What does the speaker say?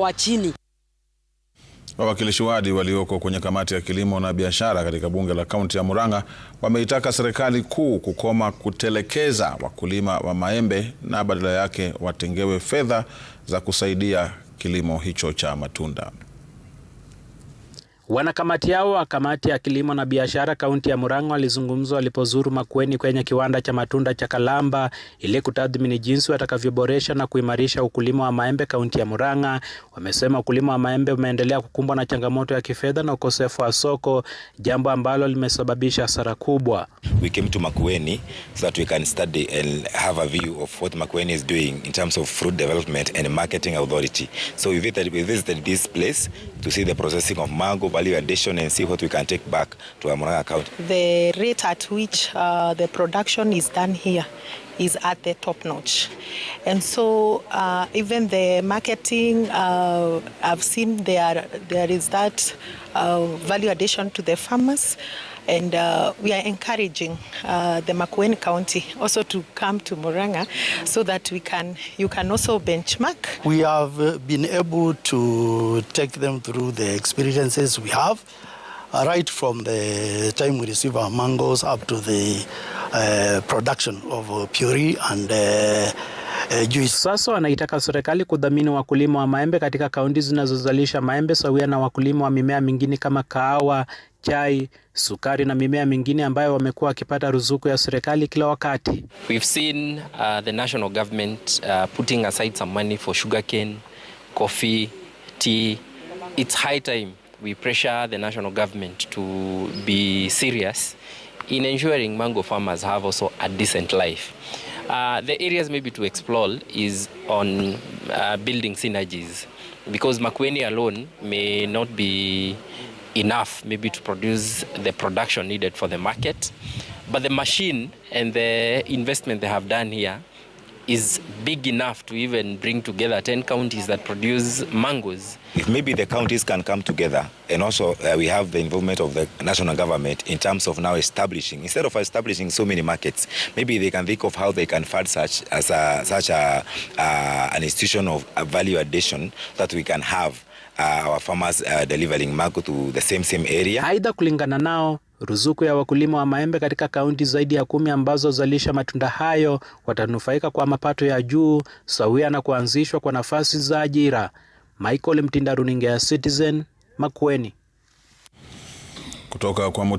wa chini. Wawakilishi wadi walioko kwenye kamati ya kilimo na biashara katika bunge la kaunti ya Murang'a wameitaka serikali kuu kukoma kutelekeza wakulima wa maembe na badala yake watengewe fedha za kusaidia kilimo hicho cha matunda. Wanakamati hao wa kamati ya kilimo na biashara kaunti ya Murang'a walizungumza walipozuru Makueni kwenye kiwanda cha matunda cha Kalamba ili kutathmini jinsi watakavyoboresha na kuimarisha ukulima wa maembe kaunti ya Murang'a. Wamesema ukulima wa maembe umeendelea kukumbwa na changamoto ya kifedha na ukosefu wa soko, jambo ambalo limesababisha hasara kubwa. We came to Makueni so that we can study and have a view of what Makueni is doing in terms of fruit development and marketing authority. So we visited this place to see the processing of mango, value addition, and see what we can take back to our Murang'a county. The rate at which the production is done here is at the top notch, and so even the marketing, I've seen there is that value addition to the farmers, and we are encouraging the Makueni County also to come to Murang'a so that you can also benchmark. We have been able to take them through the experiences we have, right from the time we receive our mangoes up to the production of puree and juice. Sasa wanaitaka serikali kudhamini wakulima wa maembe katika kaunti zinazozalisha maembe sawia na wakulima wa mimea mingine kama kahawa, chai, sukari na mimea mingine ambayo wamekuwa wakipata ruzuku ya serikali kila wakati. We've seen the national government putting aside some money for sugarcane, coffee, tea. It's high time we pressure the national government to be serious in ensuring mango farmers have also a decent life. The areas maybe to explore is on building synergies, because Makueni alone may not be enough maybe to produce the production needed for the market, but the machine and the investment they have done here is big enough to even bring together 10 counties that produce mangoes. If maybe the counties can come together, and also we have the involvement of the national government in terms of now establishing, instead of establishing so many markets, maybe they can think of how they can fund such an institution of value addition that we can have our farmers delivering mango to the same area. Aidha, kulingana nao, ruzuku ya wakulima wa maembe katika kaunti zaidi ya 10 ambazo zalisha matunda hayo watanufaika kwa mapato ya juu sawia na kuanzishwa kwa nafasi za ajira. Michael Mtinda, runinga ya Citizen, Makueni. Kutoka kwa